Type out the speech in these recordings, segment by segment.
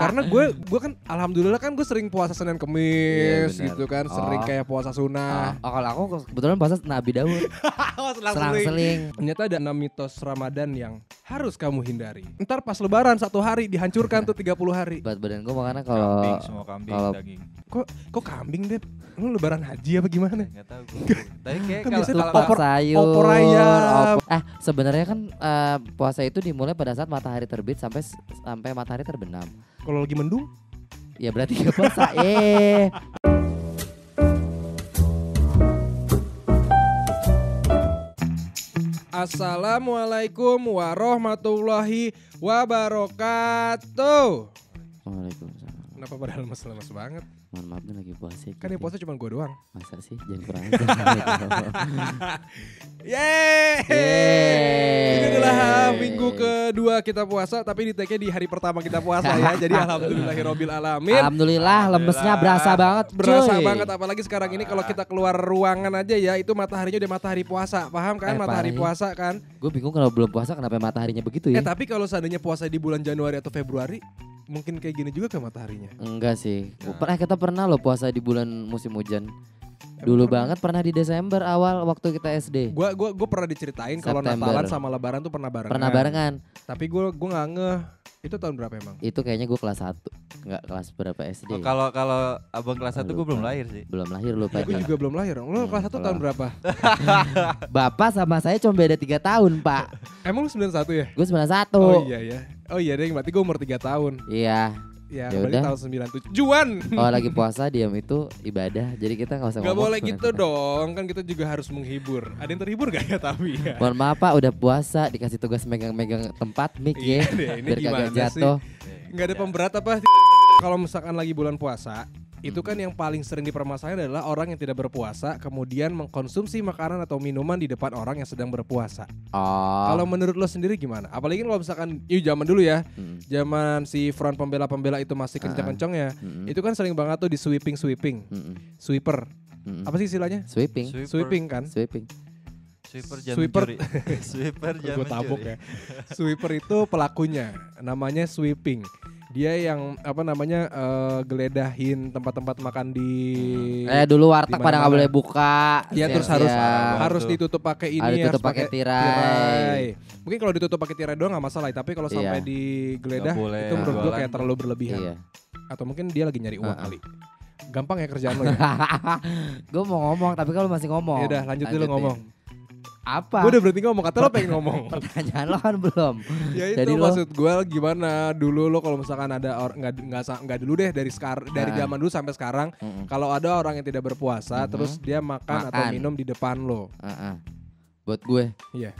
Karena gue kan alhamdulillah kan gue sering puasa Senin Kemis gitu kan, sering kayak puasa sunnah. Kalau aku kebetulan puasa Nabi Daud. Selang-seling. Ternyata ada 6 mitos Ramadan yang harus kamu hindari. Ntar pas lebaran 1 hari dihancurkan tuh 30 hari. Berat badan gue makanya kalau Kambing, semua kambing, daging. Kok kambing deh? Lu lebaran haji apa gimana? Enggak tahu gue. Tapi kayak Kan biasanya kalau opor sayur, opor ayam. Sebenarnya kan puasa itu dimulai pada saat matahari terbit sampai matahari terbenam. Kalau lagi mendung? Ya berarti gak puasa. Assalamualaikum warahmatullahi wabarakatuh. Waalaikumsalam. Kenapa pada lemes-lemes banget? Mohon maaf nih lagi puasa. Kan yang puasa cuma gue doang. Masa sih? Jangan kurang aja. Yeay. Ini adalah minggu kedua kita puasa, tapi di take-nya di hari pertama kita puasa ya. Jadi alhamdulillahirabbil alamin. Alhamdulillah lemesnya berasa banget. Berasa cuy. banget apalagi sekarang ini kalau kita keluar ruangan aja ya, itu mataharinya udah matahari puasa. Paham kan matahari puasa kan? Gue bingung kalau belum puasa kenapa mataharinya begitu ya. Tapi kalau seandainya puasa di bulan Januari atau Februari, mungkin kayak gini juga ke mataharinya. Enggak sih. Kita pernah loh puasa di bulan musim hujan. Dulu banget pernah di Desember awal waktu kita SD. Gue pernah diceritain kalau Natalan sama Lebaran tuh pernah barengan. Pernah barengan. Tapi gue nggak ngeh. Itu tahun berapa emang? Itu kayaknya gue kelas 1. Enggak kelas berapa SD. kalau abang kelas 1 gue belum lahir sih. Belum lahir lupa. Gue juga belum lahir. Lo kelas 1 tahun berapa? Bapak sama saya cuma beda 3 tahun, Pak. Emang lu 91 ya? Gue 91. Oh iya ya. Oh iya deh, berarti gue umur 3 tahun. Iya. Ya Yaudah. berarti tahun 97. Juan. Kalau lagi puasa diam itu ibadah. Jadi kita gak usah Gak ngomong. boleh gitu dong. Kan kita juga harus menghibur. Ada yang terhibur gak ya tapi ya? Mohon maaf Pak, udah puasa dikasih tugas megang-megang tempat mic ya. Iya deh, ini Biar kagak gimana jatuh. Gak ada pemberat apa? Kalau misalkan lagi bulan puasa, itu kan yang paling sering dipermasalahkan adalah orang yang tidak berpuasa kemudian mengkonsumsi makanan atau minuman di depan orang yang sedang berpuasa. Kalau menurut lo sendiri gimana? Apalagi kalau misalkan zaman dulu ya, zaman si front pembela-pembela itu masih kencang-kencangnya, itu kan sering banget tuh di sweeping, sweeper. Apa sih istilahnya? Sweeping kan? Sweeping. Sweeper jam Gue tabok ya. Sweeper itu pelakunya, namanya sweeping. Dia yang geledahin tempat-tempat makan di Dulu warteg pada nggak boleh buka. Dia terus harus ditutup pakai ini, ditutup pakai tirai. Mungkin kalau ditutup pakai tirai doang nggak masalah, tapi kalau sampai digeledah itu menurut gue kayak terlalu berlebihan. Iya. Atau mungkin dia lagi nyari uang kali. Gampang ya kerjaan lo ya. Gue mau ngomong tapi kalau masih ngomong. Ya udah lanjut dulu ngomong. Apa? Gue udah berhenti ngomong, kata lo pengen ngomong. Pertanyaan lo kan belum. Ya itu jadi maksud gue gimana dulu lo kalau misalkan ada orang nggak dulu deh dari zaman dulu sampai sekarang, kalau ada orang yang tidak berpuasa terus dia makan atau minum di depan lo. Buat gue, iya,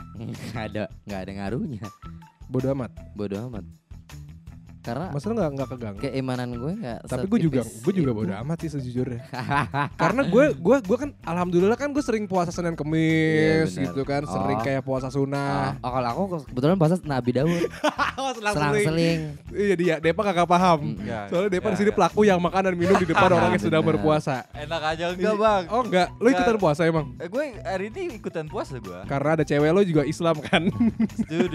nggak ada ngaruhnya. Bodoh amat. Karena masa lo nggak keganggu? Keimanan gue nggak. Tapi gue juga bodo amat sih sejujurnya. Karena gue kan alhamdulillah kan gue sering puasa Senin Kemis gitu kan, sering kayak puasa sunnah. Kalau aku kebetulan puasa Nabi Daud. Selang-seling. Iya dia, Depa kagak paham. Soalnya Depa di sini pelaku yang makan dan minum di depan orang yang sedang berpuasa. Enak aja enggak bang? Oh enggak, lo ikutan puasa emang? Gue hari ini ikutan puasa gue. Karena ada cewek lo juga Islam kan? Duh.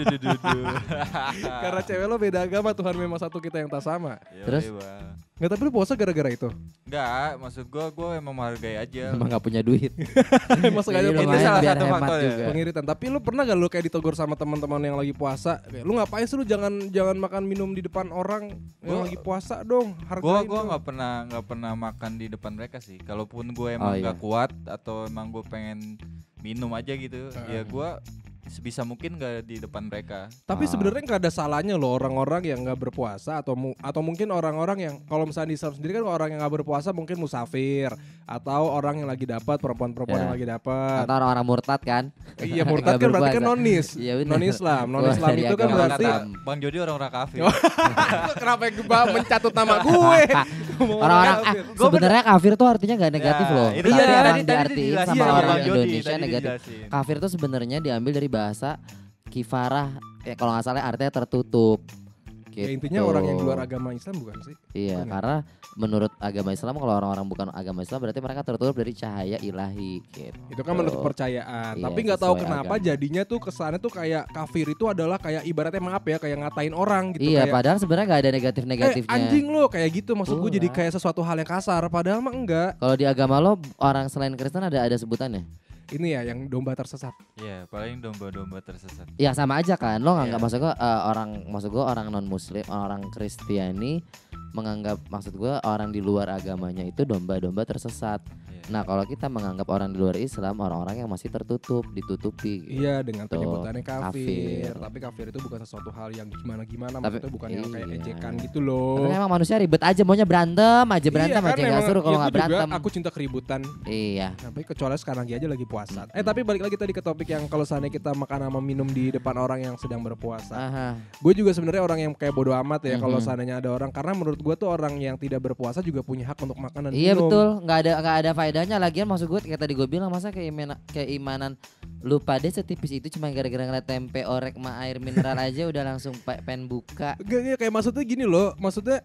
Karena cewek lo beda agama, Tuhan memang satu kita yang tak sama. Terus? Nggak, tapi lu puasa gara-gara itu? Enggak, maksud gue emang menghargai aja. Emang gak punya duit. Masa gak ada itu salah satu faktor ya. Pengiritan. Tapi lu pernah gak lu kayak ditegur sama teman-teman yang lagi puasa? Lu ngapain sih lu jangan makan minum di depan orang yang lagi puasa dong? Hargain. Gue nggak pernah makan di depan mereka sih. Kalaupun gue emang nggak kuat atau emang gue pengen minum aja gitu, ya gue sebisa mungkin gak di depan mereka. Tapi sebenarnya nggak ada salahnya loh orang-orang yang nggak berpuasa atau mungkin orang-orang yang kalau misalnya di Islam sendiri kan orang yang nggak berpuasa mungkin musafir atau orang yang lagi dapat perempuan-perempuan yang lagi dapat atau orang-orang murtad kan. Iya murtad kan berarti kan non-is, non-Islam itu kan berarti Bang Jody orang-orang kafir. Kenapa mencatut nama gue? Orang-orang sebenarnya kafir tuh artinya nggak negatif loh. Itu yang tadi diartiin sama dijelasin orang Bang Jody, Indonesia negatif. Kafir tuh sebenarnya diambil dari bahasa kifarah, kalau nggak salah artinya tertutup. Ya intinya orang yang di luar agama Islam bukan sih? Iya, bukan karena menurut agama Islam kalau orang-orang bukan agama Islam berarti mereka tertutup dari cahaya ilahi gitu. Itu kan menurut kepercayaan. Iya, Tapi nggak tahu sesuai kenapa agama. jadinya tuh kesannya tuh kayak kafir itu adalah kayak ibaratnya maaf ya kayak ngatain orang gitu. Iya, kayak, padahal sebenarnya nggak ada negatif-negatifnya. anjing lo kayak gitu maksud gue jadi Kurang. kayak sesuatu hal yang kasar. Padahal mah enggak. Kalau di agama lo orang selain Kristen ada sebutannya? Ini ya yang domba tersesat. Iya, paling domba-domba tersesat. Ya sama aja kan. Lo nggak Iya. maksud gua orang non muslim, orang Kristiani menganggap maksud gua orang di luar agamanya itu domba-domba tersesat. Iya. Nah, kalau kita menganggap orang di luar Islam orang-orang yang masih tertutup, ditutupi. Iya dengan Tuh, penyebutannya kafir. kafir. Tapi kafir itu bukan sesuatu hal yang gimana-gimana. Tapi- Maksudnya bukan yang kayak iya. ejekan gitu loh. Tapi emang manusia ribet aja, maunya berantem aja Iya, nggak emang- suruh kalau ya nggak gua juga, berantem. aku cinta keributan. Iya. Tapi kecuali sekarang aja lagi puasa. Tapi balik lagi tadi ke topik yang kalau seandainya kita makan sama minum di depan orang yang sedang berpuasa. Aha. Gue juga sebenarnya orang yang kayak bodo amat ya kalau Mhm. seandainya ada orang, karena menurut gue tuh orang yang tidak berpuasa juga punya hak untuk makan dan Iya minum. betul, nggak ada faedahnya. Lagian maksud gue kayak tadi gue bilang, masa keimanan lu pada setipis itu cuma gara-gara ngeliat tempe orek sama air mineral aja udah langsung pengen buka. Gak, kayak maksudnya gini loh, maksudnya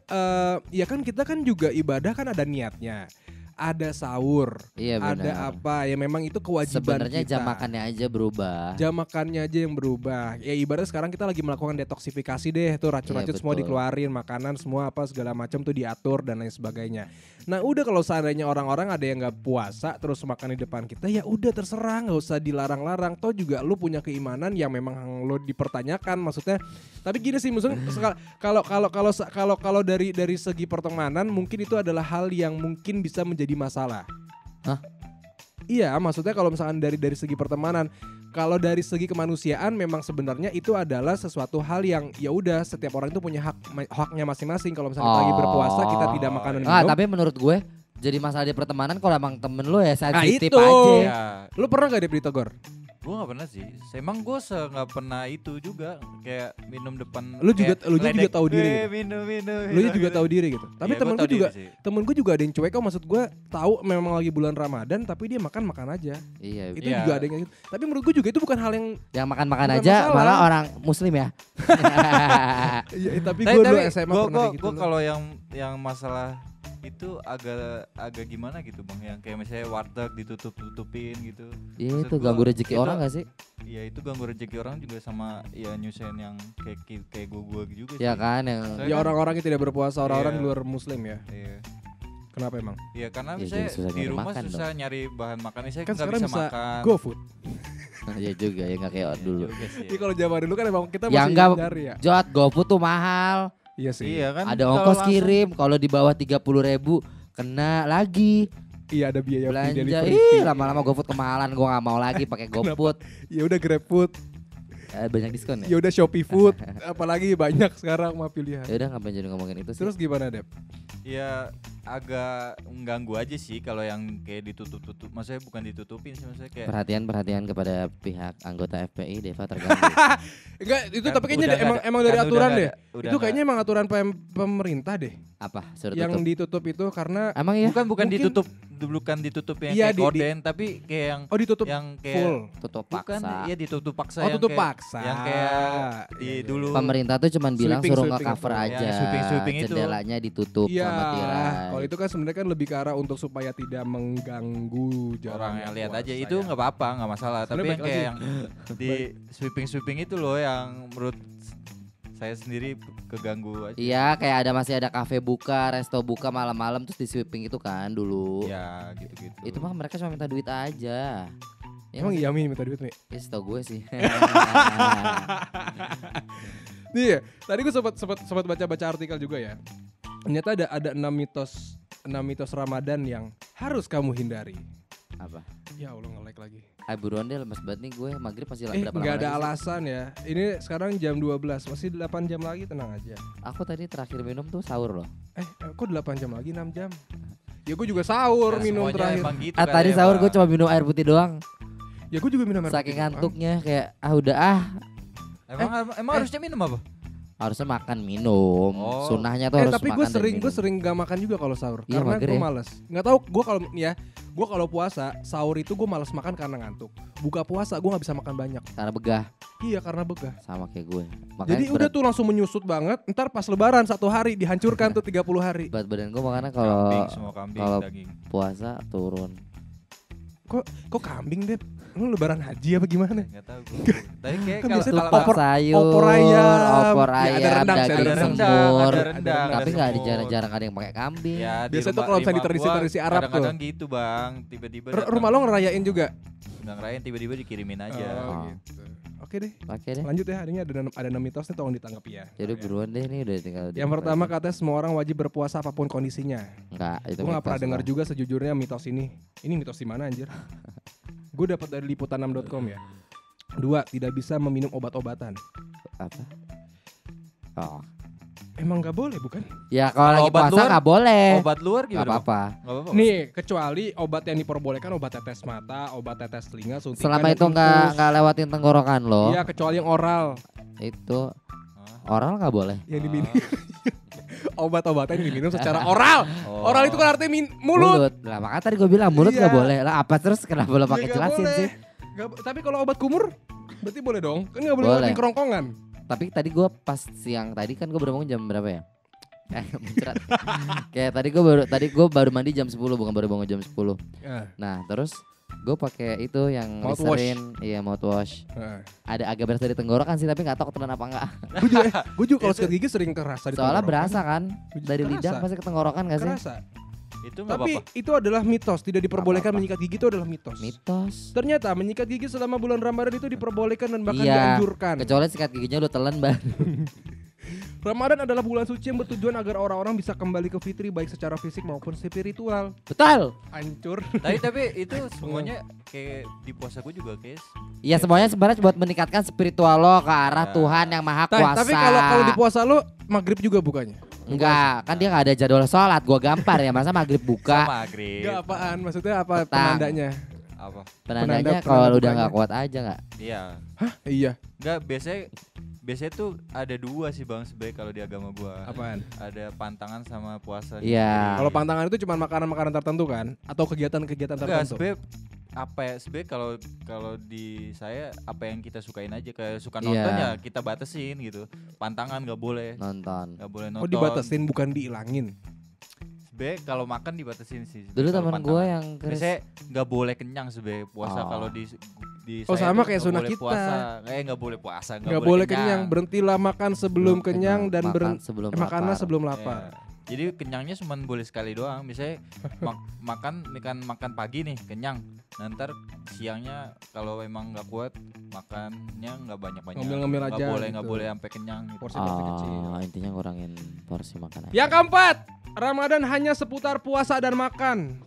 ya kan kita kan juga ibadah kan ada niatnya. Ada sahur, Iya benar. ada apa ya memang itu kewajiban Sebenarnya kita. jam makannya aja berubah. Jam makannya aja yang berubah. Ya ibaratnya sekarang kita lagi melakukan detoksifikasi deh, tuh racun-racun Iya, semua betul. dikeluarin, makanan semua apa segala macam tuh diatur dan lain sebagainya. Nah udah kalau seandainya orang-orang ada yang nggak puasa terus makan di depan kita, ya udah terserah, nggak usah dilarang-larang. Toh juga lu punya keimanan yang memang lo dipertanyakan, maksudnya. Tapi gini sih, maksudnya kalau dari segi pertemanan mungkin itu adalah hal yang mungkin bisa menjadi masalah. Hah? Iya, maksudnya kalau misalkan dari segi pertemanan, kalau dari segi kemanusiaan memang sebenarnya itu adalah sesuatu hal yang ya udah setiap orang itu punya haknya masing-masing. Kalau misalnya kita lagi berpuasa kita tidak makan dan minum. Tapi menurut gue jadi masalah di pertemanan kalau emang temen lu ya sensitif itu. aja. Ya, Lu pernah gak ditegor? gue nggak pernah sih. Emang gue nggak pernah itu juga kayak minum depan. Lu juga ledek, tahu diri gitu? Minum. Lu juga tahu diri gitu. Tapi Iya, temen gua gue tahu juga diri sih. temen gue juga ada yang cuek kok, maksud gue tahu memang lagi bulan Ramadan tapi dia makan aja. Iya. Itu Iya. juga ada yang gitu. Tapi menurut gue juga itu bukan hal yang Yang makan-makan Bukan aja masalah. malah orang muslim ya. iya, tapi gue dulu SMA pernah kayak gitu. Gue loh. kalau yang masalah itu agak gimana gitu bang, yang kayak misalnya warteg ditutupin gitu. Iya Maksud itu gua, ganggu rezeki itu- orang gak sih? Iya itu ganggu rezeki orang juga, sama ya nyusahin yang kayak gue juga Ya sih. kan yang Saya Ya kan- orang-orang yang tidak berpuasa, orang-orang Iya. di luar muslim ya. Iya. Kenapa emang? Iya karena Ya, misalnya jadi susah di nyari rumah makan susah nyari bahan makan, saya Kan nggak sekarang bisa bisa makan. GoFood. ya juga ya nggak kayak Iya dulu. juga sih, Iya kalau zaman dulu kan emang kita Ya masih enggak, nyari ya. Jod GoFood tuh mahal. Iya sih. Iya kan. Ada kalau ongkos langsung- kirim, kalau di bawah 30.000 kena lagi Iya ada biaya free belanja. delivery. Ih lama-lama GoFood kemahalan, gua nggak mau lagi pakai GoFood. Ya udah GrabFood, Banyak diskon ya ya. udah Shopee Food, apalagi banyak sekarang mah pilihan. Ya udah ngapain jadi ngomongin itu sih? Terus gimana, Dep? Ya agak mengganggu aja sih kalau yang kayak ditutup-tutup. Maksudnya bukan ditutupin sih, maksudnya kayak Perhatian kepada pihak anggota FPI, Deva terganggu. Enggak, itu Kan tapi kayaknya udah nggak emang ada- emang dari kan udah aturan nggak deh. ada- udah Itu nggak- kayaknya emang aturan pemerintah deh. Apa? Suruh Yang tutup. ditutup itu karena Emang ya? bukan mungkin- ditutup yang Iya, kayak di- gorden, tapi kayak yang ditutup yang kayak full. Tutup bukan, paksa. iya ditutup paksa. Oh, yang tutup kayak- paksa. Yang kayak di Iya, iya. dulu. Pemerintah tuh cuman bilang Sweeping, suruh sweeping nge-cover apa? aja. Yang sweeping itu. Jendelanya ditutup Iya, sama tirai. kalau itu kan sebenarnya kan lebih ke arah untuk supaya tidak mengganggu Orang yang lihat aja puasa itu ya. nggak apa-apa, nggak masalah. Tapi Sebenarnya yang baik kayak yang di sweeping itu loh yang menurut saya sendiri keganggu aja. Iya, kayak masih ada kafe buka, resto buka malam-malam terus di sweeping itu kan dulu. Ya gitu-gitu. Itu mah mereka cuma minta duit aja. Ya, Emang iya Mi minta duit Mi? ya setau gue sih. Nih ya, tadi gue sempat baca artikel juga ya. Ternyata ada 6 mitos Ramadan yang harus kamu hindari. Apa? Ya Allah nge-lag lagi. Buruan deh, lemes banget nih gue. Maghrib masih berapa Nggak lama ada lagi sih? alasan ya. Ini sekarang jam 12, masih 8 jam lagi, tenang aja. Aku tadi terakhir minum tuh sahur loh. Kok 8 jam lagi, 6 jam? Ya gue juga sahur Ya, minum semuanya terakhir. emang gitu Tadi kali ya, sahur Pak. gue cuma minum air putih doang. Ya gue juga minum air Saking putih doang. ngantuknya kayak udah Emang harusnya minum apa? harusnya makan minum. Oh. Sunnahnya tuh harus Tapi makan gue dan sering minum. gak makan juga kalau sahur. Iya, Karena mager gue ya. malas. Nggak tahu gue kalau puasa sahur itu gue malas makan karena ngantuk. Buka puasa gue nggak bisa makan banyak. Karena begah. Iya karena begah. Sama kayak gue. Jadi udah tuh langsung menyusut banget. Ntar pas lebaran 1 hari dihancurkan tuh 30 hari. Berat badan gue makanya kambing, kalau daging. puasa turun. Kok kambing deh? Lu lebaran haji apa gimana? Enggak tahu gue. Tadi kayak Kan kalau biasanya Opor sayur, opor ayam, opor ya, ada ayam, rendang, daging ada rendang, semur. ada rendang, Tapi ada nggak semur. jarang-jarang ada yang pakai kambing. Ya, di Biasanya tuh rumah- kalau misalnya rumah gua tradisi Arab tuh. kadang-kadang gitu bang, tiba-tiba Rumah lo ngerayain juga? nggak ngerayain, tiba-tiba dikirimin aja. Oh. Gitu. Oke deh. Oke deh. Lanjut ya, hari ini ada 6 mitos nih, tolong ditanggapi ya. Jadi buruan deh nih udah tinggal. Yang pertama katanya semua orang wajib berpuasa apapun kondisinya. Enggak, itu Gue gak pernah mitos dengar lah. juga sejujurnya mitos ini. Ini mitos di mana anjir? Gue dapat dari liputan6.com ya. 2, tidak bisa meminum obat-obatan. Apa? Oh. Emang gak boleh bukan? Ya Kalau kalau lagi obat puasa luar- nggak boleh. Obat luar Nggak gimana? Bang? apa-apa. Nggak apa-apa. Nih, kecuali obat yang diperbolehkan obat tetes mata, obat tetes telinga, suntikan Selama dan itu infus. nggak lewatin tenggorokan lo, Iya, kecuali yang oral itu oral nggak boleh. yang diminum. Obat-obatan yang diminum secara oral. Oh. Oral itu kan artinya mulut. Lah makanya tadi gue bilang mulut nggak Iya. boleh. Lah apa terus kenapa lo pakai Ya, nggak jelasin boleh. sih? Tapi kalau obat kumur berarti boleh dong. Kan gak boleh Boleh. lewatin kerongkongan. Tapi tadi gue pas siang tadi kan gue baru bangun jam berapa ya? Muncrat. Kayak tadi gue baru mandi jam 10 bukan baru bangun jam 10. Nah, terus gue pakai itu yang Mouthwash. Listerine, iya mouthwash. Ada agak berasa di tenggorokan sih tapi nggak tahu ketelan apa enggak. Gue juga kalau sikat gigi sering kerasa di Soalnya tenggorokan. berasa kan dari Kerasa. lidah pasti ke tenggorokan gak sih? Kerasa. Itu nggak Tapi apa-apa. itu adalah mitos, tidak diperbolehkan Apa-apa. menyikat gigi itu adalah mitos. Mitos. Ternyata menyikat gigi selama bulan Ramadan itu diperbolehkan dan bahkan Iya, dianjurkan. Kecuali sikat giginya lu telan baru. Ramadan adalah bulan suci yang bertujuan agar orang-orang bisa kembali ke fitri baik secara fisik maupun spiritual. Betul. Hancur. Tapi itu semuanya kayak di puasa gue juga guys. Iya semuanya sebenarnya buat meningkatkan spiritual lo ke arah Ya. Tuhan yang maha kuasa. Tapi kalau di puasa lo maghrib juga bukannya? Enggak, kan dia nggak ada jadwal sholat. Gua gampar ya, masa maghrib buka. Sama Grip. Enggak apaan? Maksudnya apa Petang. penandanya? Apa? Penandanya penanda kalau udah bukanya. nggak kuat aja nggak? Iya. Iya. Enggak, biasanya tuh ada 2 sih bang sebenarnya kalau di agama gua. Apaan? Ada pantangan sama puasa. Iya. Kalau pantangan itu cuma makanan-makanan tertentu kan? Atau kegiatan-kegiatan Enggak, tertentu? sebenarnya apa ya, sebenarnya kalau di saya apa yang kita sukain aja, kayak suka Iya. nonton ya kita batasin gitu. Pantangan nggak boleh. Nonton. Nggak boleh nonton. Oh dibatasin bukan dihilangin. Sebenarnya kalau makan dibatasin sih. Dulu Kalau teman pantangan. gue yang Biasanya nggak boleh kenyang sebenarnya puasa Oh. kalau di Oh, saya sama tuh kayak nggak sunnah boleh kita. Puasa. Nggak boleh puasa, Nggak boleh kenyang. Berhentilah makan sebelum kenyang dan makan sebelum makanlah lapar. sebelum Iya. lapar. Jadi kenyangnya cuma boleh sekali doang. Misalnya makan pagi nih kenyang. Nanti siangnya kalau emang nggak kuat makannya nggak banyak-banyak. Ngemil-ngemil aja Nggak gitu. boleh sampai kenyang gitu. Porsi kecil. Intinya ngurangin porsi makanan. Yang keempat, Ramadan hanya seputar puasa dan makan.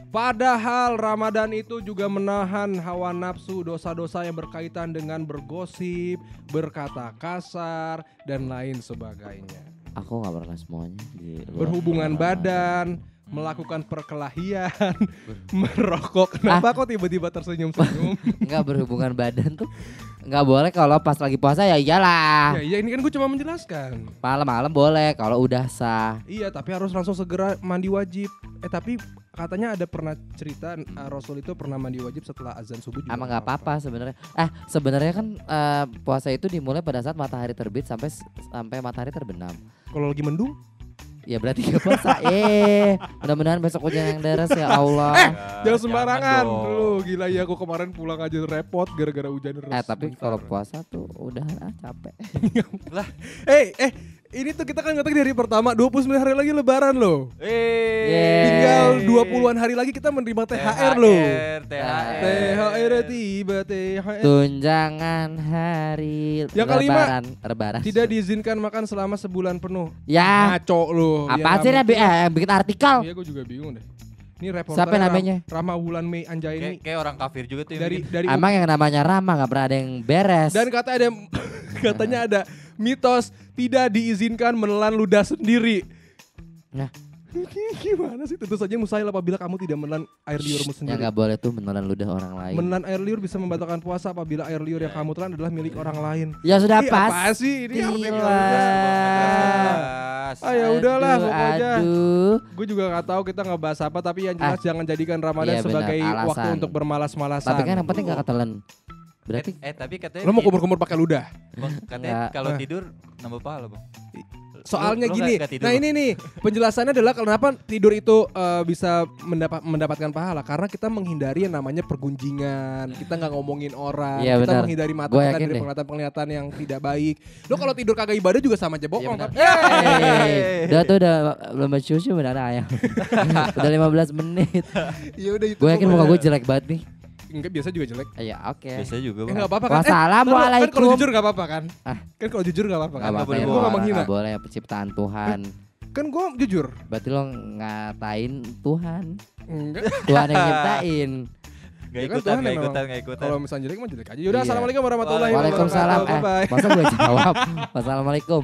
Padahal Ramadan itu juga menahan hawa nafsu, dosa-dosa yang berkaitan dengan bergosip, berkata kasar dan lain sebagainya. Aku nggak pernah semuanya. Berhubungan badan, melakukan perkelahian, merokok. Kenapa kok tiba-tiba tersenyum-senyum? Nggak berhubungan badan tuh nggak boleh kalau pas lagi puasa ya iyalah. Ya ini kan gue cuma menjelaskan. Malam-malam boleh kalau udah sah. Iya, tapi harus langsung segera mandi wajib. Tapi katanya ada pernah cerita Rasul itu pernah mandi wajib setelah azan subuh juga. Emang nggak apa-apa sebenarnya. Sebenarnya kan puasa itu dimulai pada saat matahari terbit sampai matahari terbenam. Kalau lagi mendung? Ya berarti gak puasa. Mudah-mudahan besok hujan yang deras ya Allah. Jangan sembarangan. dong. Lu gila ya, aku kemarin pulang aja repot gara-gara hujan deras. Tapi Bentar. kalau puasa tuh udah capek. Ini tuh kita kan ngetek di hari pertama, 29 hari lagi lebaran loh. Yeay. Tinggal 20-an hari lagi kita menerima THR loh. THR tiba THR. Tunjangan hari Yang kelima, lebaran. Tidak diizinkan makan selama sebulan penuh. Ya. Ngaco lu. Apa sih yang bikin artikel? Iya, gue juga bingung deh. Ini reporter Siapa namanya? Rama Wulan Mei Anjaini. Kayak orang kafir juga tuh yang bikin. Dari Emang yang namanya Rama gak pernah ada yang beres. dan katanya ada mitos tidak diizinkan menelan ludah sendiri. Nah. Gimana sih? Tentu saja mustahil apabila kamu tidak menelan air liurmu Yang sendiri. gak boleh tuh menelan ludah orang lain. Menelan air liur bisa membatalkan puasa apabila air liur yang kamu telan adalah milik orang lain. Ya sudah Ih, pas. apa sih ini? Gila. Ya udahlah pokoknya. Aduh. Gue juga nggak tahu kita ngebahas apa, tapi yang jelas jangan jadikan Ramadan Iya, benar, sebagai waktu alasan. untuk bermalas-malasan. Tapi kan yang penting gak ketelan. Berarti tapi katanya Lo mau kumur-kumur pakai ludah. katanya kalau tidur nambah pahala, Bang. Soalnya Lu gini, nggak tidur, nah Bang? ini nih penjelasannya adalah kenapa tidur itu bisa mendapatkan pahala karena kita menghindari yang namanya pergunjingan, kita nggak ngomongin orang, Iya, kita benar. menghindari mata Gua kita yakin dari deh. penglihatan-penglihatan yang tidak baik. Lo kalau tidur kagak ibadah juga sama aja bohong. benar. Tapi Udah tuh udah belum cuci benar ayam. Udah 15 menit. ya udah itu. Gue yakin muka gue jelek banget nih. Enggak biasa juga jelek. Iya oke. Biasa juga, Bang. Enggak apa-apa kan? Wassalamualaikum. Kan kalau jujur enggak apa-apa kan? Ah. Kan kalau jujur enggak apa-apa kan? Gak apa-apa ya, Gue enggak menghina. gak boleh penciptaan Tuhan. Kan gue jujur. Berarti lo ngatain Tuhan. Enggak. Tuhan yang nyiptain. Gak Ya kan ikutan, Tuhan gak emang. ikutan, gak ikutan. Kalau misalnya jelek mah jelek aja. Yaudah, Iya. assalamualaikum warahmatullahi Waalaikumsalam. wabarakatuh. Bye-bye. Masa gue jawab? Wassalamualaikum.